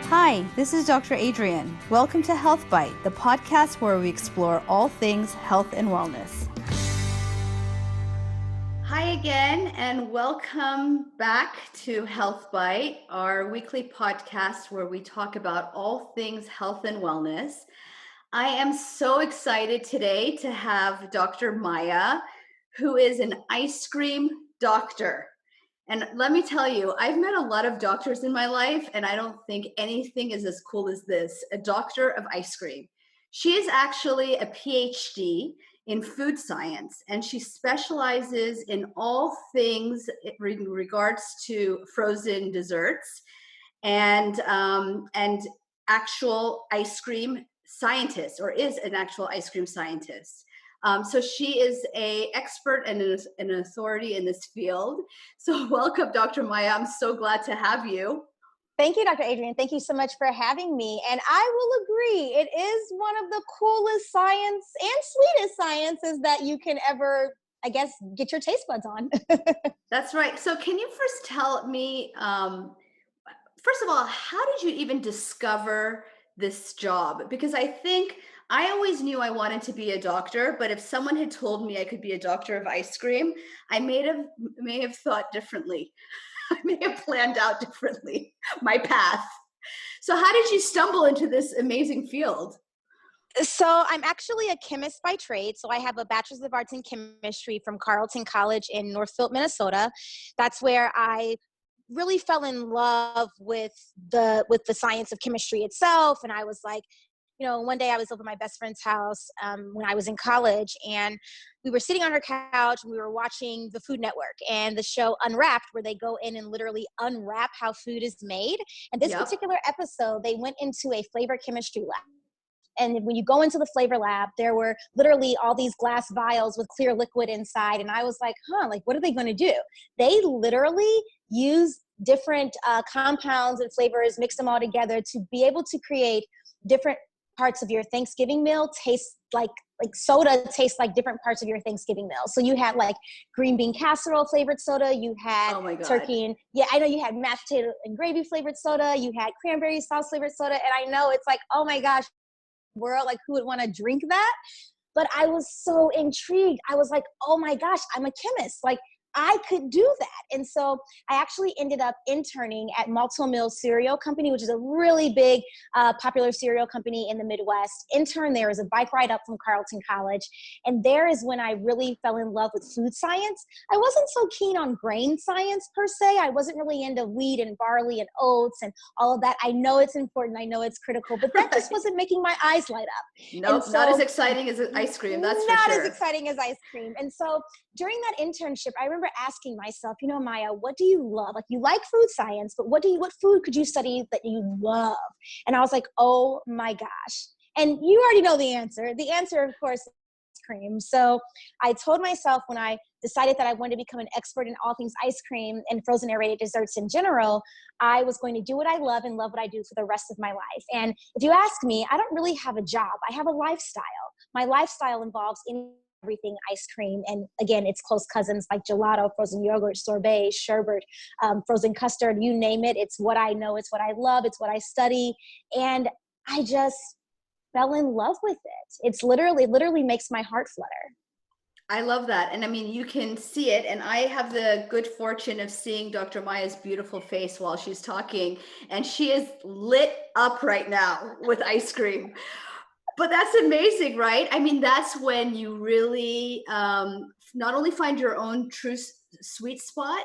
Hi, this is Dr. Adrienne. Welcome to Health Bite, the podcast where we explore all things health and wellness. Hi again, and welcome back to Health Bite, our weekly podcast where we talk about all things health and wellness. I am so excited today to have Dr. Maya, who is an ice cream doctor. And let me tell you, I've met a lot of doctors in my life, and I don't think anything is as cool as this, a doctor of ice cream. She is actually a PhD in food science, and she specializes in all things in regards to frozen desserts and actual ice cream scientist, or is an actual ice cream scientist. So she is an expert and an authority in this field. So welcome, Dr. Maya. I'm so glad to have you. Thank you, Dr. Adrienne. Thank you so much for having me. And I will agree, it is one of the coolest science and sweetest sciences that you can ever, I guess, get your taste buds on. That's right. So can you first tell me, first of all, how did you even discover this job? Because I think I always knew I wanted to be a doctor, but if someone had told me I could be a doctor of ice cream, I may have thought differently. I may have planned out differently my path. So how did you stumble into this amazing field? So I'm actually a chemist by trade. So I have a bachelor's of arts in chemistry from Carleton College in Northfield, Minnesota. That's where I really fell in love with the science of chemistry itself. And I was like, one day I was over at my best friend's house when I was in college, and we were sitting on her couch and we were watching the Food Network and the show Unwrapped, where they go in and literally unwrap how food is made. And this particular episode, they went into a flavor chemistry lab. And when you go into the flavor lab, there were literally all these glass vials with clear liquid inside. And I was like, what are they going to do? They literally use different compounds and flavors, mix them all together to be able to create different parts of your Thanksgiving meal taste like soda tastes like different parts of your Thanksgiving meal. So you had like green bean casserole flavored soda, you had turkey and I know you had mashed potato and gravy flavored soda, you had cranberry sauce flavored soda. And I know it's like, oh my gosh, world, like who would want to drink that? But I was so intrigued. I was like, oh my gosh, I'm a chemist. Like I could do that. And so I actually ended up interning at Malto Meal Cereal Company, which is a really big, popular cereal company in the Midwest. Interned there as a bike ride up from Carleton College. And there is when I really fell in love with food science. I wasn't so keen on grain science per se. I wasn't really into wheat and barley and oats and all of that. I know it's important. I know it's critical, but that just wasn't making my eyes light up. Nope, so, not as exciting as ice cream. That's for sure. Not as exciting as ice cream. And so during that internship, I remember asking myself, Maya, what do you love? Like you like food science, but what food could you study that you love? And I was like, oh my gosh. And you already know the answer. The answer, of course, is ice cream. So I told myself when I decided that I wanted to become an expert in all things ice cream and frozen aerated desserts in general, I was going to do what I love and love what I do for the rest of my life. And if you ask me, I don't really have a job. I have a lifestyle. My lifestyle involves everything ice cream. And again, it's close cousins like gelato, frozen yogurt, sorbet, sherbet, frozen custard, you name it. It's what I know. It's what I love. It's what I study. And I just fell in love with it. It's literally makes my heart flutter. I love that. And I mean, you can see it. And I have the good fortune of seeing Dr. Maya's beautiful face while she's talking. And she is lit up right now with ice cream. But that's amazing, right? I mean, that's when you really not only find your own true sweet spot,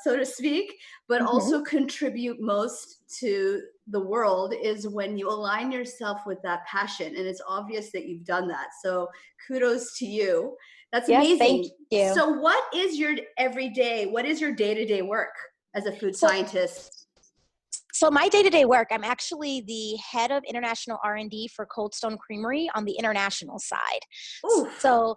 so to speak, but also contribute most to the world is when you align yourself with that passion. And it's obvious that you've done that. So kudos to you. That's amazing. Thank you. So what is your everyday, what is your day-to-day work as a food scientist? So my day-to-day work, I'm actually the head of international R&D for Cold Stone Creamery on the international side. Ooh. So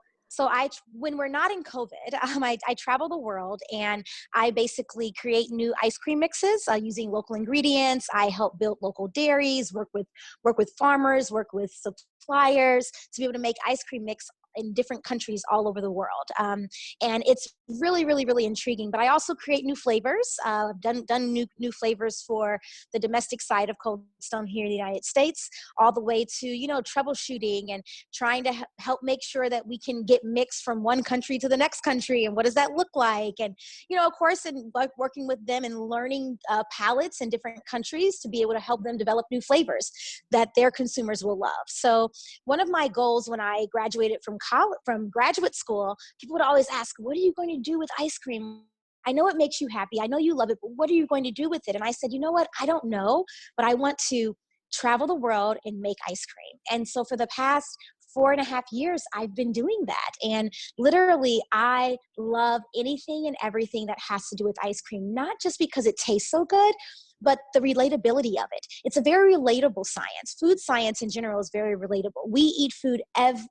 when we're not in COVID, I travel the world and I basically create new ice cream mixes using local ingredients. I help build local dairies, work with farmers, work with suppliers to be able to make ice cream mix in different countries all over the world. And it's really, really, really intriguing. But I also create new flavors. I've done new flavors for the domestic side of Cold Stone here in the United States, all the way to, troubleshooting and trying to help make sure that we can get mixed from one country to the next country, and what does that look like. And of course, in like working with them and learning palettes in different countries to be able to help them develop new flavors that their consumers will love. So one of my goals when I graduated from college, from graduate school, people would always ask, what are you going to do with ice cream? I know it makes you happy. I know you love it, but what are you going to do with it? And I said, you know what? I don't know, but I want to travel the world and make ice cream. And so for the past 4.5 years, I've been doing that. And literally, I love anything and everything that has to do with ice cream, not just because it tastes so good, but the relatability of it. It's a very relatable science. Food science in general is very relatable. We eat food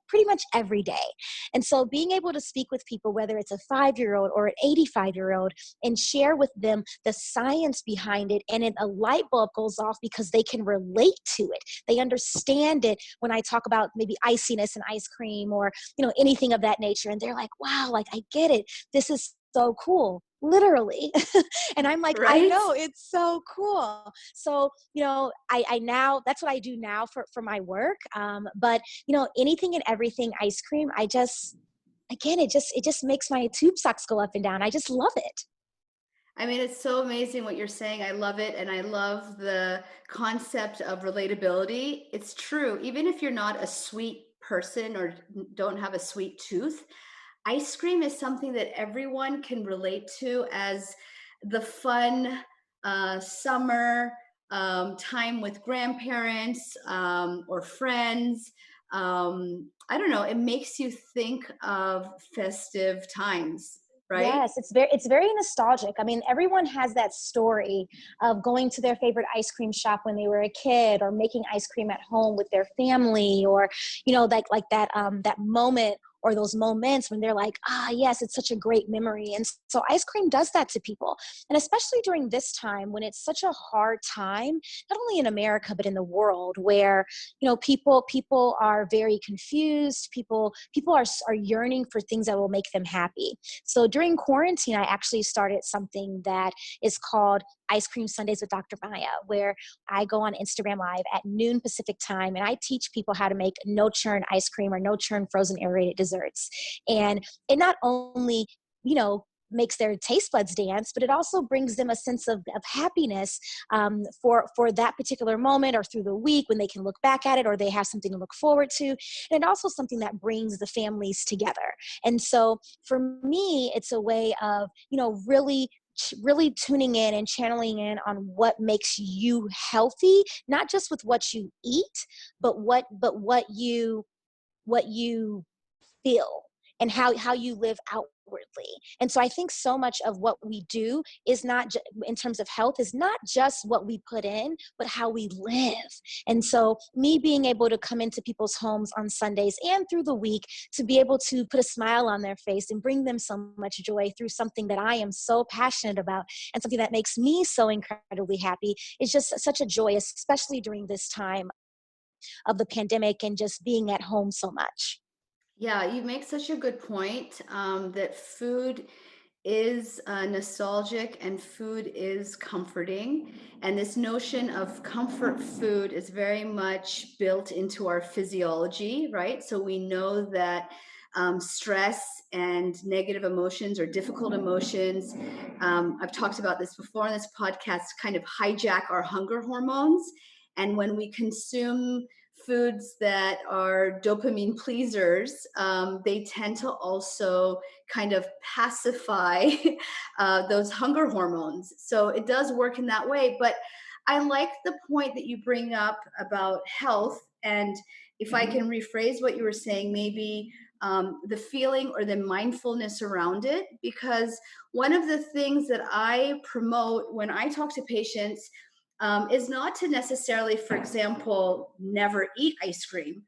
pretty much every day. And so being able to speak with people, whether it's a 5-year-old or an 85-year-old, and share with them the science behind it, and a light bulb goes off because they can relate to it. They understand it when I talk about maybe iciness in ice cream or, anything of that nature. And they're like, wow, like I get it. This is so cool, literally. And I'm like, I Right? know, it's so cool. So, I now, that's what I do now for my work. But, anything and everything ice cream, I just, again, it just makes my tube socks go up and down. I just love it. I mean, it's so amazing what you're saying. I love it. And I love the concept of relatability. It's true. Even if you're not a sweet person or don't have a sweet tooth, ice cream is something that everyone can relate to as the fun summer time with grandparents or friends. I don't know. It makes you think of festive times, right? Yes, it's very nostalgic. I mean, everyone has that story of going to their favorite ice cream shop when they were a kid, or making ice cream at home with their family, or like that moment or those moments when they're like, ah, yes, it's such a great memory. And so ice cream does that to people. And especially during this time when it's such a hard time, not only in America but in the world, where people are very confused. People are yearning for things that will make them happy. So during quarantine, I actually started something that is called Ice Cream Sundays with Dr. Maya, where I go on Instagram Live at noon Pacific time, and I teach people how to make no churn ice cream or no churn frozen aerated desserts. And it not only, makes their taste buds dance, but it also brings them a sense of happiness, for that particular moment or through the week when they can look back at it or they have something to look forward to. And also something that brings the families together. And so for me, it's a way of, really tuning in and channeling in on what makes you healthy, not just with what you eat, but what you feel, and how you live outwardly. And so I think so much of what we do is not in terms of health, is not just what we put in, but how we live. And so me being able to come into people's homes on Sundays and through the week to be able to put a smile on their face and bring them so much joy through something that I am so passionate about, and something that makes me so incredibly happy, is just such a joy, especially during this time of the pandemic and just being at home so much. Yeah, you make such a good point that food is nostalgic and food is comforting. And this notion of comfort food is very much built into our physiology, right? So we know that stress and negative emotions or difficult emotions, I've talked about this before on this podcast, kind of hijack our hunger hormones. And when we consume foods that are dopamine pleasers, they tend to also kind of pacify those hunger hormones. So it does work in that way. But I like the point that you bring up about health. And if I can rephrase what you were saying, maybe the feeling or the mindfulness around it, because one of the things that I promote when I talk to patients is not to necessarily, for example, never eat ice cream,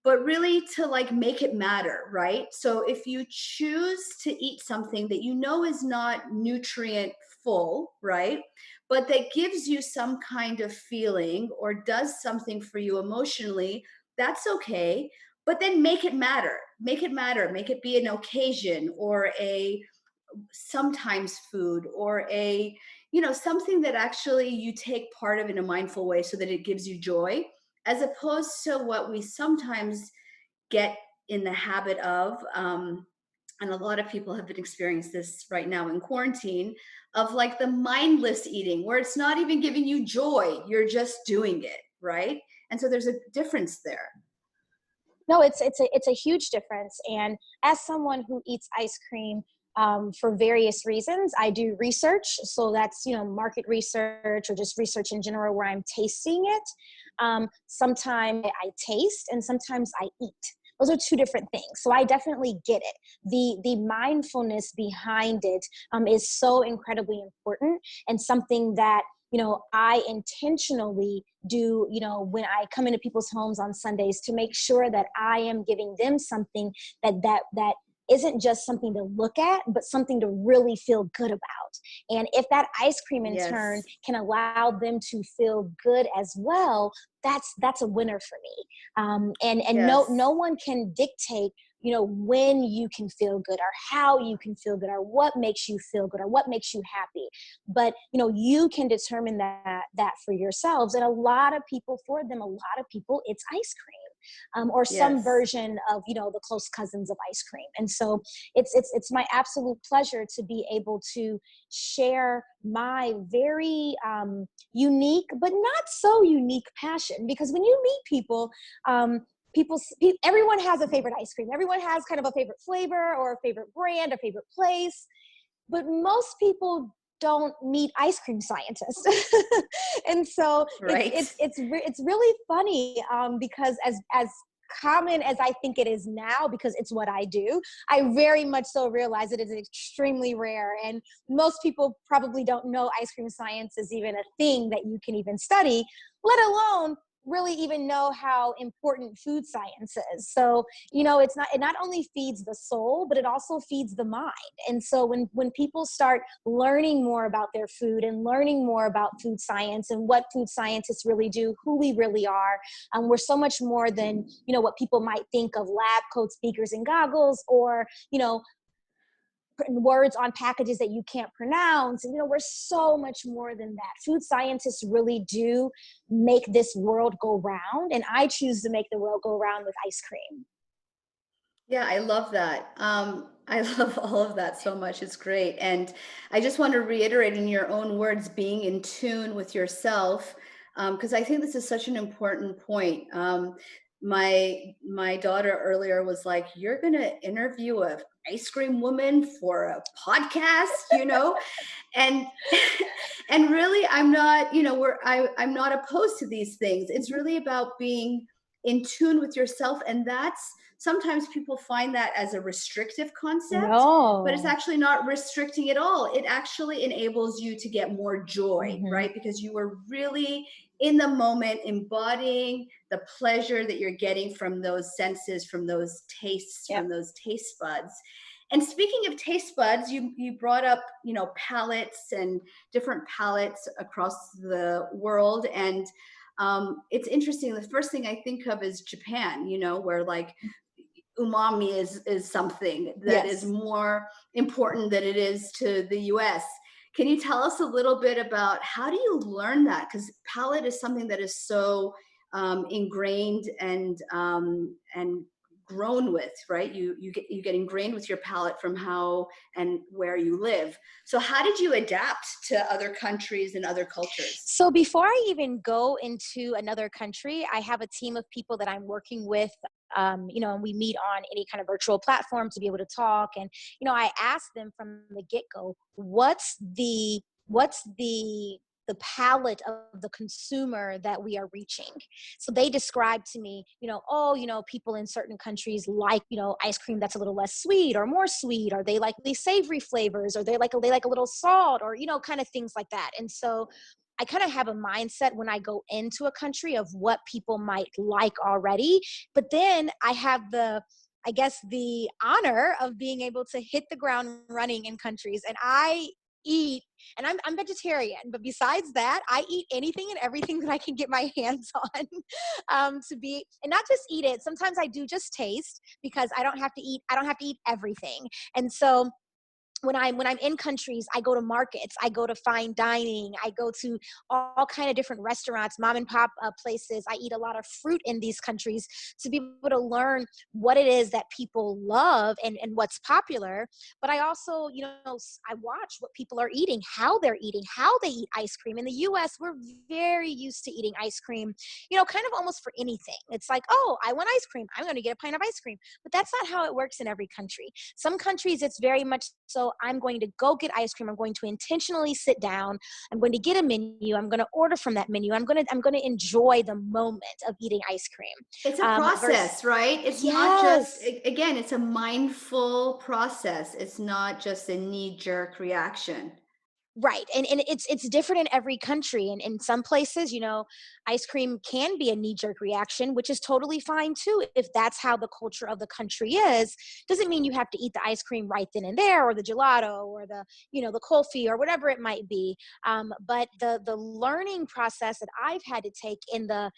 but really to like make it matter, right? So if you choose to eat something that you know is not nutrient full, right? But that gives you some kind of feeling or does something for you emotionally, that's okay. but then make it matter. Make it matter. Make it be an occasion or a sometimes food or a, something that actually you take part of in a mindful way so that it gives you joy, as opposed to what we sometimes get in the habit of, and a lot of people have been experiencing this right now in quarantine, of like the mindless eating where it's not even giving you joy, you're just doing it, right? And so there's a difference there. No, it's a huge difference. And as someone who eats ice cream for various reasons, I do research. So that's market research or just research in general, where I'm tasting it. Sometimes I taste, and sometimes I eat. Those are two different things. So I definitely get it. The mindfulness behind it is so incredibly important, and something that I intentionally do, when I come into people's homes on Sundays, to make sure that I am giving them something that isn't just something to look at, but something to really feel good about. And if that ice cream in turn Yes. can allow them to feel good as well, that's a winner for me. And no Yes. one can dictate when you can feel good, or how you can feel good, or what makes you feel good, or what makes you happy. But you can determine that for yourselves. And a lot of people, it's ice cream, or some Yes. version of the close cousins of ice cream. And so it's my absolute pleasure to be able to share my very unique but not so unique passion, because when you meet people, everyone has a favorite ice cream. Everyone has kind of a favorite flavor or a favorite brand, a favorite place, but most people don't meet ice cream scientists. And so Right. it's really funny, because as common as I think it is now, because it's what I do, I very much so realize it is extremely rare, and most people probably don't know ice cream science is even a thing that you can even study, let alone really even know how important food science is. So it not only feeds the soul, but it also feeds the mind. And so when people start learning more about their food, and learning more about food science, and what food scientists really do, who we really are, we're so much more than what people might think of lab coat speakers and goggles, or words on packages that you can't pronounce. And we're so much more than that. Food scientists really do make this world go round, and I choose to make the world go round with ice cream. Yeah, I love that. I love all of that so much. It's great. And I just want to reiterate in your own words, being in tune with yourself, because I think this is such an important point. My daughter earlier was like, "You're going to interview a ice cream woman for a podcast," and and really, I'm not, I'm not opposed to these things. It's Mhm. really about being in tune with yourself, and that's sometimes people find that as a restrictive concept, but it's No. actually not restricting at all. It actually enables you to get more joy, Hmm. right? Because you are really in the moment, embodying the pleasure that you're getting from those senses, from those tastes, Yep. from those taste buds. And speaking of taste buds, you brought up, palettes and different palettes across the world. And it's interesting. The first thing I think of is Japan, where like umami is something that is Yes. more important than it is to the US. Can you tell us a little bit about how do you learn that? Because palate is something that is so ingrained and grown with, right? You get ingrained with your palate from how and where you live. So how did you adapt to other countries and other cultures? So before I even go into another country, I have a team of people that I'm working with. And we meet on any kind of virtual platform to be able to talk. And I asked them from the get go, what's the palette of the consumer that we are reaching. So they described to me, people in certain countries like, ice cream that's a little less sweet or more sweet, or they like the savory flavors, or they like a little salt, or, kind of things like that. And so I kind of have a mindset when I go into a country of what people might like already. But then I have I guess, the honor of being able to hit the ground running in countries. And I eat, and I'm vegetarian, but besides that, I eat anything and everything that I can get my hands on. To be, and not just eat it. Sometimes I do just taste, because I don't have to eat everything. And so when I'm in countries, I go to markets, I go to fine dining, I go to all kind of different restaurants, mom and pop places. I eat a lot of fruit in these countries to be able to learn what it is that people love, and what's popular. But I also, I watch what people are eating, how they eat ice cream. In the US, we're very used to eating ice cream, kind of almost for anything. It's like, oh, I want ice cream, I'm going to get a pint of ice cream. But that's not how it works in every country. Some countries, it's very much so, I'm going to go get ice cream. I'm going to intentionally sit down. I'm going to get a menu. I'm going to order from that menu. I'm going to enjoy the moment of eating ice cream. It's a Versus, process, right? It's not just, yes. again, it's a mindful process. It's not just a knee-jerk reaction. Right. And it's different in every country. And in some places, ice cream can be a knee-jerk reaction, which is totally fine too. If that's how the culture of the country is, doesn't mean you have to eat the ice cream right then and there, or the gelato, or the kulfi, or whatever it might be. But the learning process that I've had to take in the,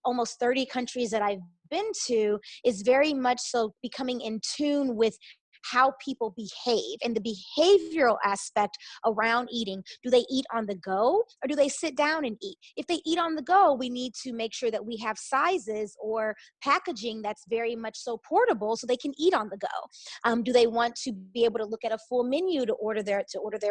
almost 30 countries that I've been to, is very much so becoming in tune with how people behave, and the behavioral aspect around eating. Do they eat on the go, or do they sit down and eat? If they eat on the go, we need to make sure that we have sizes or packaging that's very much so portable, so they can eat on the go. Do they want to be able to look at a full menu to order their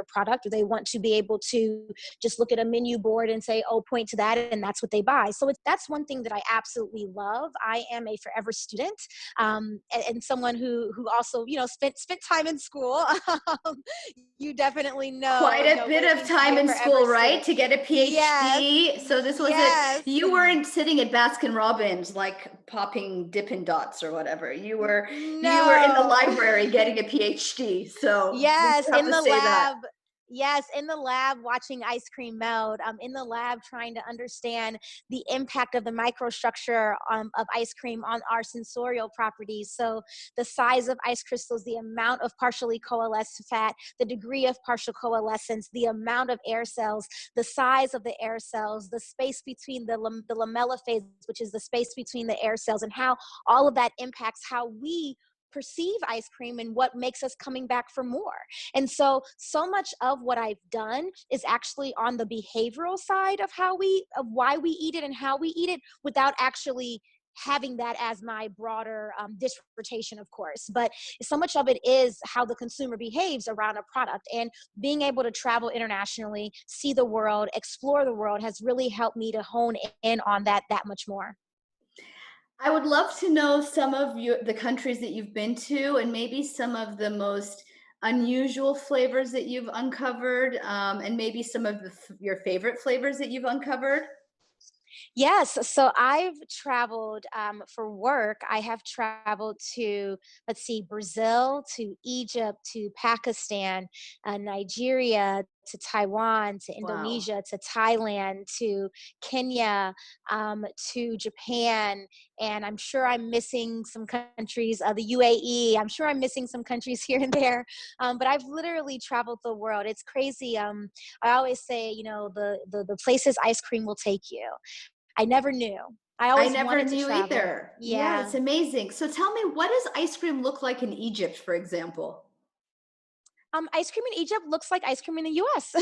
product? Do they want to be able to just look at a menu board and say, oh, point to that, and that's what they buy? So that's one thing that I absolutely love. I am a forever student, and someone who also spent time in school. You definitely Quite a what bit it of means to be time a in forever school, right? student. To get a Yes, PhD. So this wasn't, yes. you weren't sitting at Baskin Robbins like popping Dippin' Dots or whatever. You were in the No. library getting a PhD. So we Yes, do have in to the say that. lab. Yes, in the lab watching ice cream melt. In the lab trying to understand the impact of the microstructure of ice cream on our sensorial properties. So the size of ice crystals, the amount of partially coalesced fat, the degree of partial coalescence, the amount of air cells, the size of the air cells, the space between the lamella phase, which is the space between the air cells, and how all of that impacts how we perceive ice cream and what makes us coming back for more. And so much of what I've done is actually on the behavioral side of why we eat it and how we eat it, without actually having that as my broader dissertation, of course. But so much of it is how the consumer behaves around a product, and being able to travel internationally, see the world, explore the world, has really helped me to hone in on that much more. I would love to know some of the countries that you've been to, and maybe some of the most unusual flavors that you've uncovered, and maybe some of your favorite flavors that you've uncovered. Yes, so I've traveled for work. I have traveled to, let's see, Brazil, to Egypt, to Pakistan, Nigeria, to Taiwan, to Wow. Indonesia, to Thailand, to Kenya, to Japan, and I'm sure I'm missing some countries, the UAE. I'm sure I'm missing some countries here and there, but I've literally traveled the world. It's crazy. I always say, the places ice cream will take you. I never knew. I I always never wanted to knew travel. either. Yeah, Yeah. it's amazing. So tell me, what does ice cream look like in Egypt, for example? Ice cream in Egypt looks like ice cream in the US. The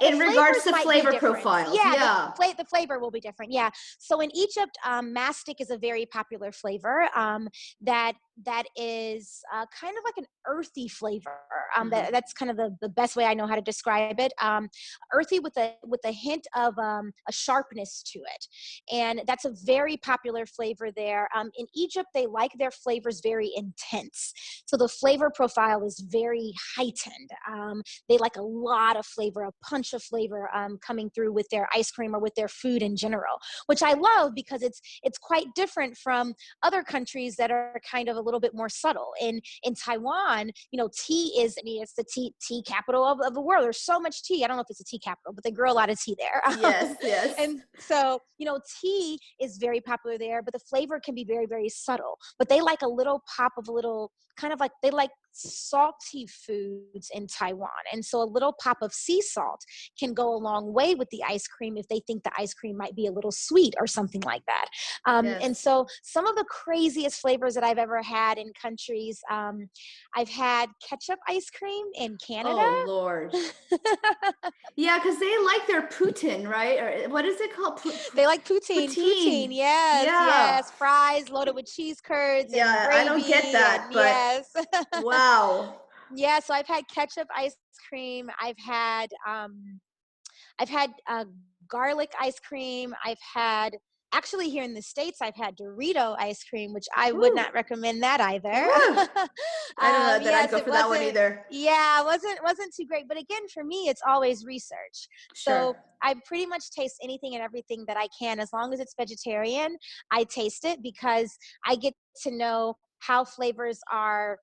In regards flavors to might be flavor different. profiles, Yeah, yeah. the flavor will be different. Yeah. So in Egypt, mastic is a very popular flavor. That is kind of like an earthy flavor. Uh-huh. That's kind of the best way I know how to describe it. Earthy with a hint of a sharpness to it, and that's a very popular flavor there. In Egypt, they like their flavors very intense, so the flavor profile is very heightened. They like a lot of flavor, a punch of flavor coming through with their ice cream or with their food in general, which I love because it's quite different from other countries that are kind of a little bit more subtle. In Taiwan, tea is, I mean, it's the tea capital of the world. There's so much tea. I don't know if it's a tea capital, but they grow a lot of tea there. Yes, yes. And so, tea is very popular there, but the flavor can be very, very subtle. But they like a little pop of a little kind of like they like salty foods in Taiwan. And so a little pop of sea salt can go a long way with the ice cream if they think the ice cream might be a little sweet or something like that. And Yes. so some of the craziest flavors that I've ever had in countries, I've had ketchup ice cream in Canada. Oh, Lord. Yeah, because they like their poutine, right? Or what is it called? They like poutine, poutine. Poutine. Yes, Yeah. yes. Fries loaded with cheese curds and Yeah, I don't get gravy, and that, but yes. wow. Yeah, so I've had ketchup ice cream. I've had garlic ice cream. I've had, actually, here in the States, I've had Dorito ice cream, which I would Whew. not recommend that either. Whew. I don't know that I'd Yes, go it for that one wasn't. either. Yeah, it wasn't too great. But again, for me, it's always research. Sure. So I pretty much taste anything and everything that I can, as long as it's vegetarian. I taste it because I get to know how flavors are,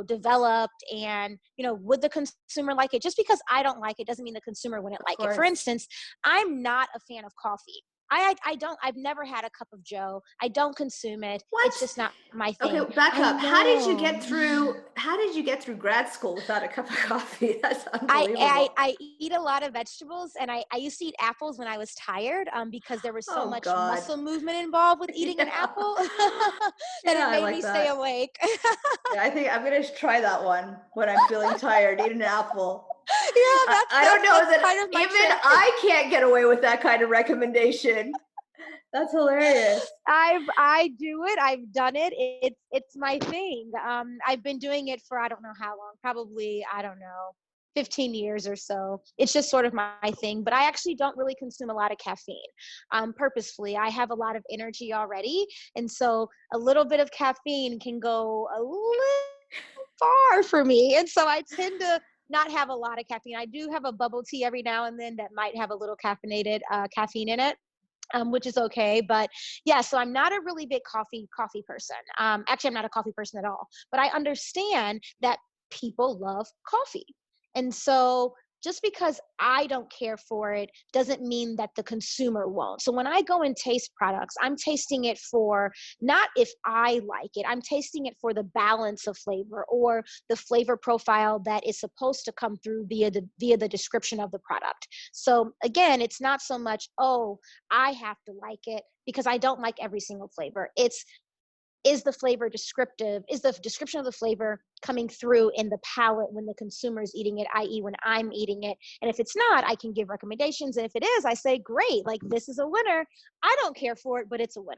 developed, and, would the consumer like it? Just because I don't like it doesn't mean the consumer wouldn't Of like it. For course. instance, I'm not a fan of coffee. I've never had a cup of Joe. I don't consume it. It's What? just not my Okay, thing. back I up. know. How did you get through grad school without a cup of coffee? That's I, I unbelievable. I eat a lot of vegetables, and I used to eat apples when I was tired, because there was so Oh much God. muscle movement involved with eating an Yeah. apple that Yeah, it I made like me stay that. awake. Yeah, I think I'm gonna try that one when I'm feeling tired, eat an apple. Yeah, that's I don't that's know that's that kind of my even trick. I can't get away with that kind of recommendation. That's hilarious. I do it. I've done it. It's my thing. I've been doing it for, I don't know how long. Probably, I don't know, 15 years or so. It's just sort of my thing. But I actually don't really consume a lot of caffeine. Purposefully, I have a lot of energy already, and so a little bit of caffeine can go a little far for me. And so I tend to not have a lot of caffeine. I do have a bubble tea every now and then that might have a little caffeine in it, which is okay. But yeah, so I'm not a really big coffee person. Actually, I'm not a coffee person at all. But I understand that people love coffee, and so just because I don't care for it doesn't mean that the consumer won't. So when I go and taste products, I'm tasting it for not if I like it. I'm tasting it for the balance of flavor, or the flavor profile that is supposed to come through via the description of the product. So again, it's not so much, oh, I have to like it, because I don't like every single flavor. It's, is the flavor descriptive? Is the description of the flavor coming through in the palate when the consumer is eating it, i.e., when I'm eating it? And if it's not, I can give recommendations. And if it is, I say, great, like, this is a winner. I don't care for it, but it's a winner.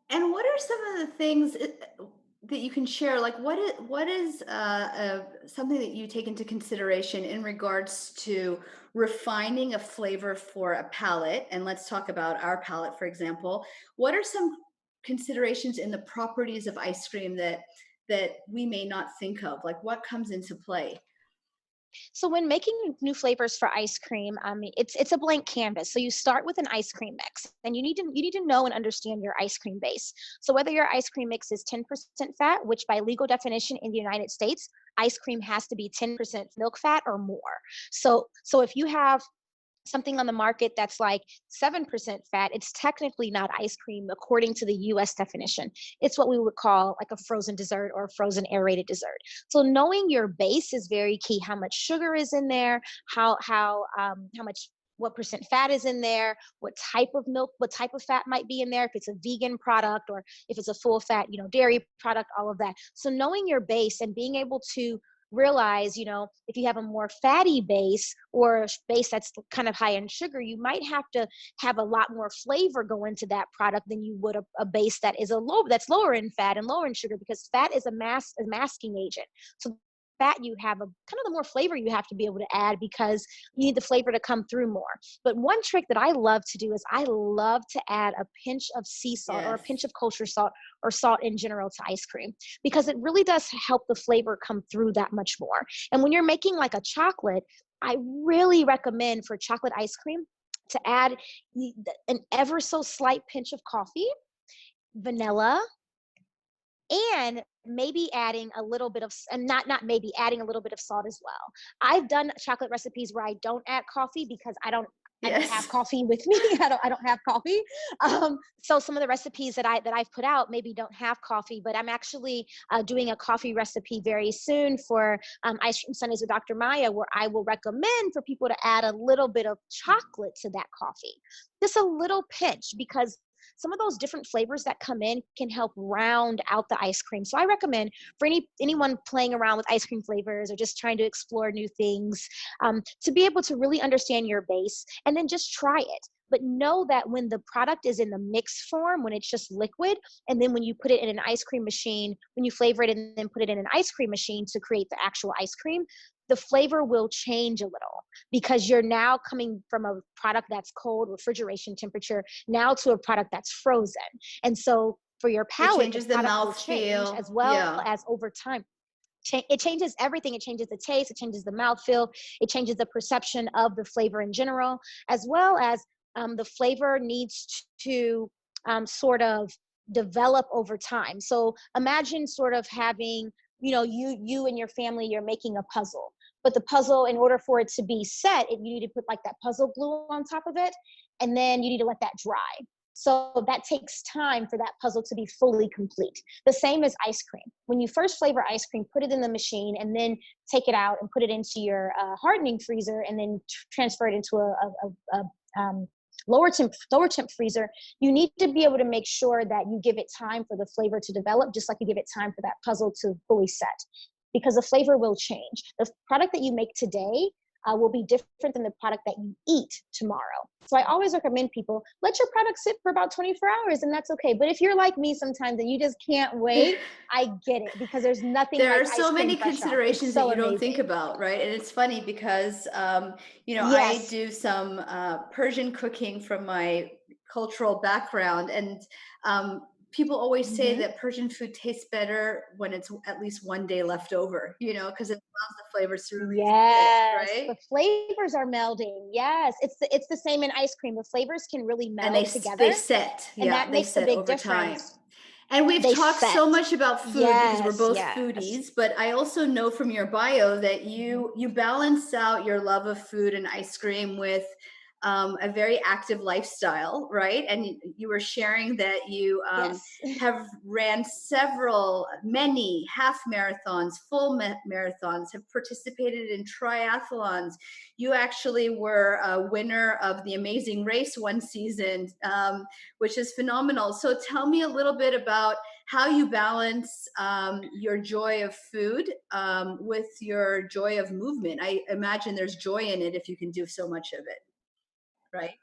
And what are some of the things that you can share? Like, what is something that you take into consideration in regards to refining a flavor for a palate? And let's talk about our palate, for example. What are some considerations in the properties of ice cream that we may not think of? Like, what comes into play? So when making new flavors for ice cream, it's a blank canvas. So you start with an ice cream mix, and you need to know and understand your ice cream base. So whether your ice cream mix is 10% fat, which by legal definition in the United States, ice cream has to be 10% milk fat or more. So if you have something on the market that's like 7% fat, it's technically not ice cream according to the US definition. It's what we would call like a frozen dessert or a frozen aerated dessert. So knowing your base is very key. How much sugar is in there, how much, what percent fat is in there, what type of milk, what type of fat might be in there, if it's a vegan product or if it's a full fat, dairy product, all of that. So knowing your base and being able to realize, if you have a more fatty base, or a base that's kind of high in sugar, you might have to have a lot more flavor go into that product than you would a base that is that's lower in fat and lower in sugar, because fat is a masking agent. So fat, you have a kind of the more flavor you have to be able to add, because you need the flavor to come through more. But one trick that I love to do is I love to add a pinch of sea salt, or a Yes. pinch of kosher salt, or salt in general, to ice cream, because it really does help the flavor come through that much more. And when you're making like a chocolate, I really recommend for chocolate ice cream to add an ever so slight pinch of coffee, vanilla, and maybe adding a little bit of, and not maybe, adding a little bit of salt as well. I've done chocolate recipes where I don't add coffee, because I don't have Yes. coffee with me. I don't have coffee. So some of the recipes that I've put out maybe don't have coffee, but I'm actually doing a coffee recipe very soon for Ice Cream Sundays with Dr. Maya, where I will recommend for people to add a little bit of chocolate to that coffee, just a little pinch, because some of those different flavors that come in can help round out the ice cream. So I recommend for anyone playing around with ice cream flavors or just trying to explore new things, to be able to really understand your base and then just try it. But know that when the product is in the mix form, when it's just liquid, and then when you put it in an ice cream machine, when you flavor it and then put it in an ice cream machine to create the actual ice cream, the flavor will change a little, because you're now coming from a product that's cold, refrigeration temperature, now to a product that's frozen. And so for your It palate, the changes the product will mouth change feel. as well Yeah. as over time. It changes everything. It changes the taste, it changes the mouthfeel, it changes the perception of the flavor in general, as well as the flavor needs to sort of develop over time. So imagine sort of having, you and your family, you're making a puzzle, but the puzzle, in order for it to be set, you need to put like that puzzle glue on top of it, and then you need to let that dry. So that takes time for that puzzle to be fully complete. The same as ice cream. When you first flavor ice cream, put it in the machine and then take it out and put it into your hardening freezer, and then transfer it into a lower temp freezer. You need to be able to make sure that you give it time for the flavor to develop, just like you give it time for that puzzle to fully set, because the flavor will change. The product that you make today will be different than the product that you eat tomorrow. So I always recommend people, let your product sit for about 24 hours, and that's okay. But if you're like me sometimes and you just can't wait, I get it, because there's nothing There like are ice so cream many fresh off. It's considerations that so you don't think amazing. about, right? And it's funny because, I Yes. do some Persian cooking from my cultural background, and people always say Hmm. that Persian food tastes better when it's at least one day left over, because it allows the flavors to really sit, Yes, right? the flavors are melding. Yes, it's the same in ice cream. The flavors can really And meld they together, set, and yeah, that they makes a set big over time. difference. And we've They talked set. so much about food because we're Yes, both yes. foodies, but I also know from your bio that Mhm. you balance out your love of food and ice cream with a very active lifestyle, right? And you were sharing that you Yes. have ran many half marathons, full marathons, have participated in triathlons. You actually were a winner of the Amazing Race one season, which is phenomenal. So tell me a little bit about how you balance your joy of food with your joy of movement. I imagine there's joy in it if you can do so much of it, right?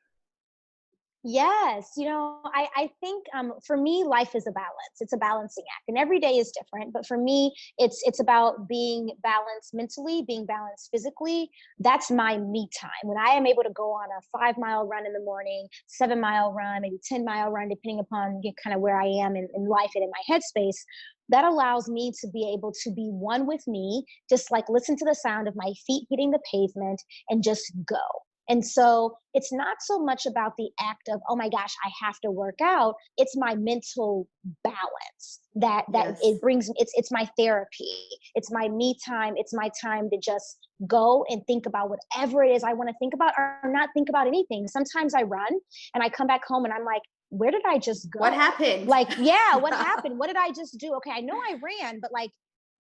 Yes, I think for me, life is a balance. It's a balancing act, and every day is different. But for me, it's about being balanced mentally, being balanced physically. That's my me time. When I am able to go on a 5 mile run in the morning, 7 mile run, maybe 10 mile run, depending upon kind of where I am in life and in my headspace. That allows me to be able to be one with me, just like listen to the sound of my feet hitting the pavement and just go. And so it's not so much about the act of, oh my gosh, I have to work out. It's my mental balance that it Yes. brings. It's my therapy. It's my me time. It's my time to just go and think about whatever it is I want to think about, or not think about anything. Sometimes I run and I come back home and I'm like, where did I just What go? happened? Like, yeah, what happened? What did I just do? Okay, I know I ran, but like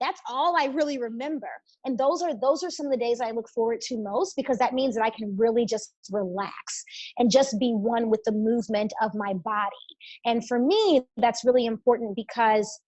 that's all I really remember. And those are some of the days I look forward to most, because that means that I can really just relax and just be one with the movement of my body. And for me, that's really important, because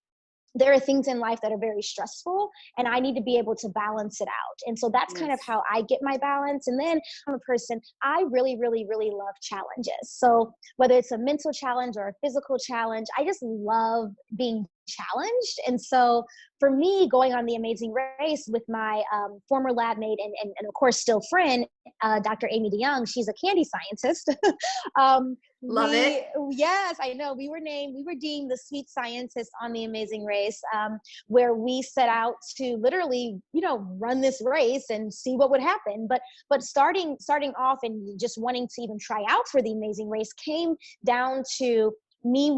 there are things in life that are very stressful, and I need to be able to balance it out. And so that's kind of Yes. how I get my balance. And then I'm a person, I really, really, really love challenges. So whether it's a mental challenge or a physical challenge, I just love being challenged. And so for me, going on the Amazing Race with my former lab mate and of course still friend, Dr. Amy DeYoung, she's a candy scientist. Love it. Yes, I know, we were deemed the sweet scientist on the Amazing Race, where we set out to literally, run this race and see what would happen. But starting off and just wanting to even try out for the Amazing Race came down to me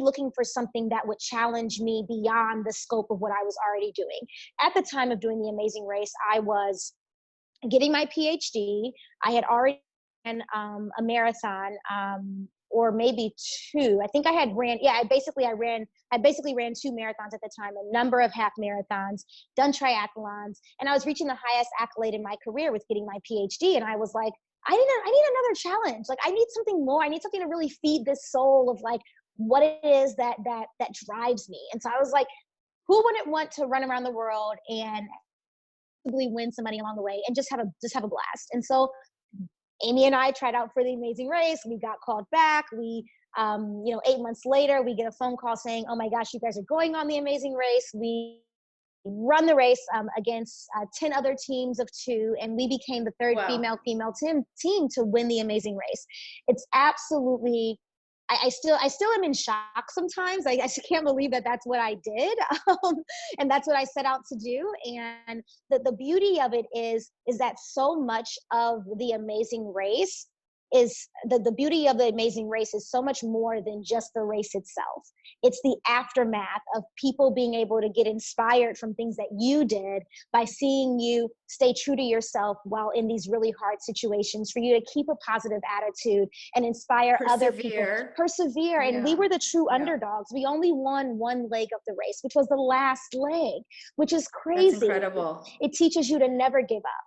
looking for something that would challenge me beyond the scope of what I was already doing. At the time of doing the Amazing Race, I was getting my PhD. I had already a marathon, or maybe two. I think I had ran, yeah, I basically ran two marathons at the time, a number of half marathons, done triathlons, and I was reaching the highest accolade in my career with getting my PhD. And I was like, I need another challenge. Like, I need something more. I need something to really feed this soul of like what it is that drives me. And so I was like, who wouldn't want to run around the world and win some money along the way and just have a blast? And so Amy and I tried out for the Amazing Race. We got called back. 8 months later, we get a phone call saying, "Oh my gosh, you guys are going on the Amazing Race." We run the race against 10 other teams of two, and we became the third Wow. female team to win the Amazing Race. It's absolutely, I still am in shock sometimes. I just can't believe that that's what I did, and that's what I set out to do. And the beauty of it is that so much of the Amazing Race is the beauty of the Amazing Race is so much more than just the race itself. It's the aftermath of people being able to get inspired from things that you did by seeing you stay true to yourself while in these really hard situations, for you to keep a positive attitude and inspire other people, Persevere. persevere. And we Yeah. were the true Yeah. underdogs. We only won one leg of the race, which was the last leg, which is That's crazy. incredible. It teaches you to never give up.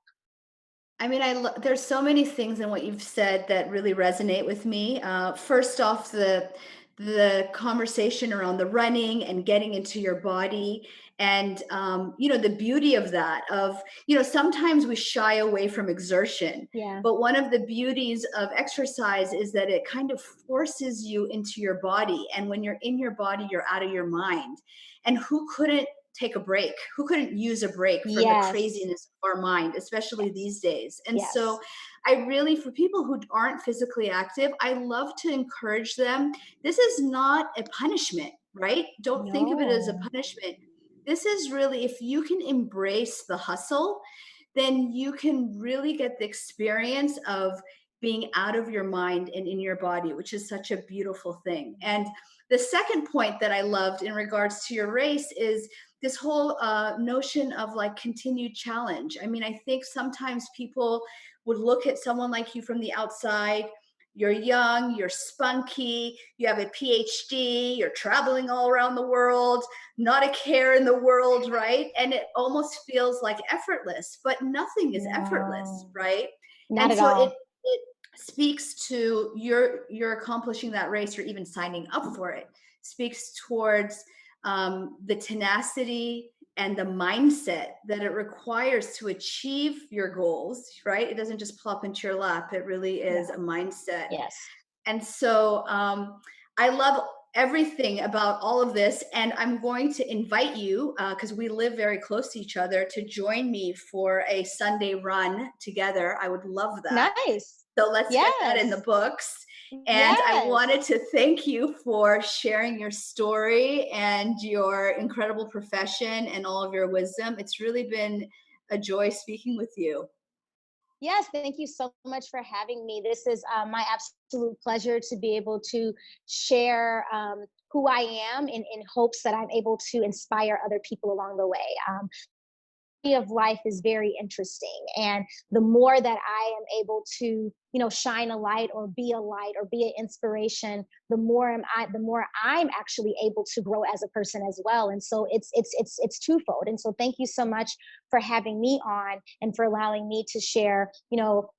I mean, there's so many things in what you've said that really resonate with me. First off, the conversation around the running and getting into your body, and the beauty of that. Of sometimes we shy away from exertion, Yeah. but one of the beauties of exercise is that it kind of forces you into your body, and when you're in your body, you're out of your mind. And who couldn't take a break? Who couldn't use a break from the Yes. craziness of our mind, especially Yes. these days? And so Yes. I really, for people who aren't physically active, I love to encourage them. This is not a punishment, right? Don't think of it as a No. punishment. This is really, if you can embrace the hustle, then you can really get the experience of being out of your mind and in your body, which is such a beautiful thing. And the second point that I loved in regards to your race is this whole notion of like continued challenge. I mean, I think sometimes people would look at someone like you from the outside. You're young, you're spunky, you have a PhD, you're traveling all around the world, not a care in the world, right? And it almost feels like effortless, but nothing is effortless, No. right? Not And at so all. it speaks to you're accomplishing that race, or even signing up for it, speaks towards the tenacity and the mindset that it requires to achieve your goals, right? It doesn't just plop into your lap. It really is a No. mindset. Yes. And so I love everything about all of this. And I'm going to invite you, because we live very close to each other, to join me for a Sunday run together. I would love that. Nice. So let's get that in the Yes. books. And I wanted Yes. to thank you for sharing your story and your incredible profession and all of your wisdom. It's really been a joy speaking with you. Yes. Thank you so much for having me. This is my absolute pleasure to be able to share who I am in hopes that I'm able to inspire other people along the way. Of life is very interesting, and the more that I am able to shine a light or be an inspiration, the more I'm actually able to grow as a person as well. And so it's twofold. And so thank you so much for having me on and for allowing me to share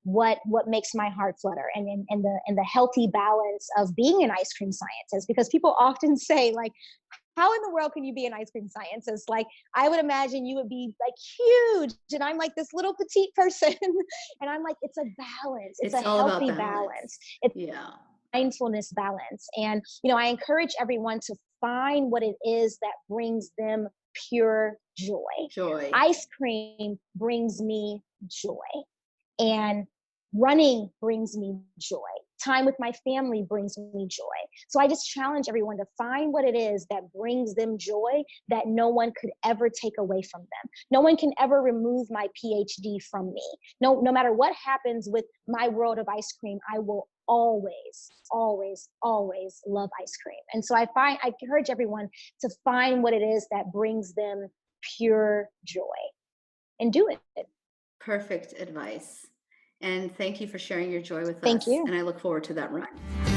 what makes my heart flutter, and the healthy balance of being an ice cream scientist. Because people often say, like, how in the world can you be an ice cream scientist? Like, I would imagine you would be like huge, and I'm like this little petite person. And I'm like, it's a balance. It's a It's all about healthy balance. balance. It's Yeah. mindfulness balance. And I encourage everyone to find what it is that brings them pure joy. Joy. Ice cream brings me joy, and running brings me joy. Time with my family brings me joy. So I just challenge everyone to find what it is that brings them joy that no one could ever take away from them. No one can ever remove my PhD from me. No matter what happens with my world of ice cream, I will always, always, always love ice cream. And so I encourage everyone to find what it is that brings them pure joy and do it. Perfect advice. And thank you for sharing your joy with Thank us. you. And I look forward to that run.